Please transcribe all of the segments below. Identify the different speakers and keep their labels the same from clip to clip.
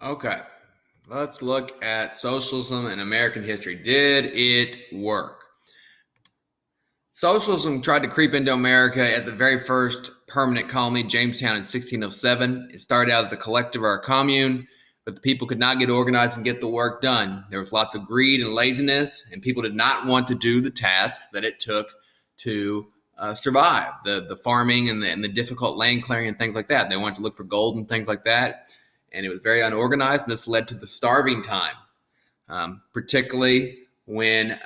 Speaker 1: Okay, let's look at socialism in American history. Did it work? Socialism tried to creep into America at the very first permanent colony, Jamestown, in 1607. It started out as a collective or a commune, but the people could not get organized and get the work done. There was lots of greed and laziness, and people did not want to do the tasks that it took to survive the farming and the difficult land clearing and things like that. They wanted to look for gold and things like that, and it was very unorganized, and this led to the starving time, particularly when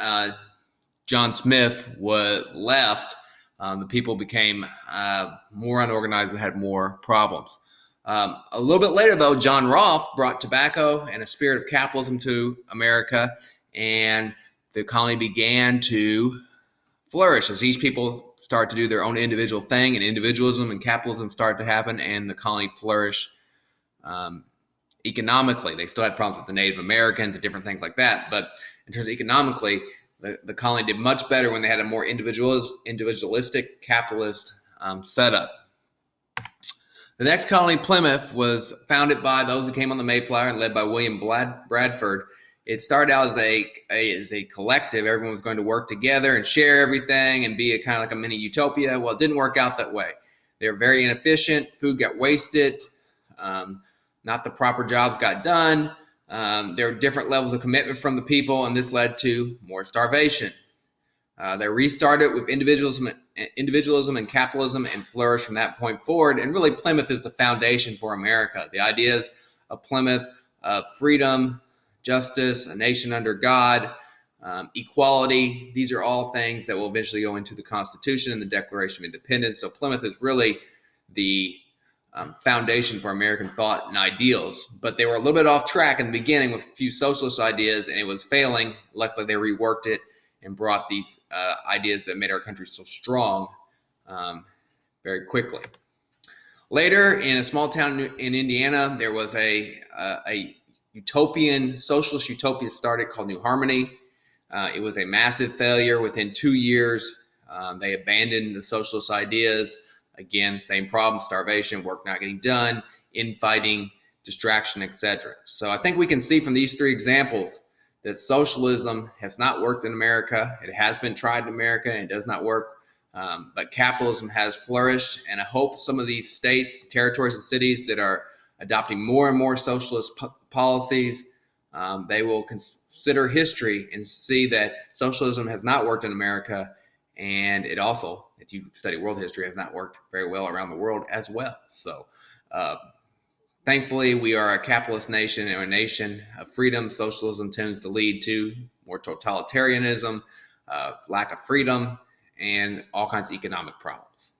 Speaker 1: John Smith was left. The people became more unorganized and had more problems. A little bit later, though, John Rolfe brought tobacco and a spirit of capitalism to America, and the colony began to flourish as these people started to do their own individual thing, and individualism and capitalism started to happen, and the colony flourished economically. They still had problems with the Native Americans and different things like that, but in terms of economically, the colony did much better when they had a more individualistic capitalist setup. The next colony, Plymouth, was founded by those who came on the Mayflower and led by William Bradford. It started out as a collective. Everyone was going to work together and share everything and be a kind of like a mini utopia. Well, it didn't work out that way. They were very inefficient. Food got wasted. Not the proper jobs got done. There were different levels of commitment from the people, and this led to more starvation. They restarted with individualism and capitalism and flourished from that point forward. And really, Plymouth is the foundation for America. The ideas of Plymouth, freedom, justice, a nation under God, equality, these are all things that will eventually go into the Constitution and the Declaration of Independence. So Plymouth is really the foundation for American thought and ideals, but they were a little bit off track in the beginning with a few socialist ideas, and it was failing. Luckily, they reworked it and brought these ideas that made our country so strong very quickly. Later, in a small town in Indiana, there was a socialist utopia started called New Harmony. It was a massive failure. Within 2 years, they abandoned the socialist ideas. Again, same problem: starvation, work not getting done, infighting, distraction, etc. So I think we can see from these three examples that socialism has not worked in America. It has been tried in America and it does not work. But capitalism has flourished, and I hope some of these states, territories, and cities that are adopting more and more socialist policies, they will consider history and see that socialism has not worked in America, and it also, if you study world history, has not worked very well around the world as well. So thankfully, we are a capitalist nation, and a nation of freedom. Socialism tends to lead to more totalitarianism, lack of freedom, and all kinds of economic problems.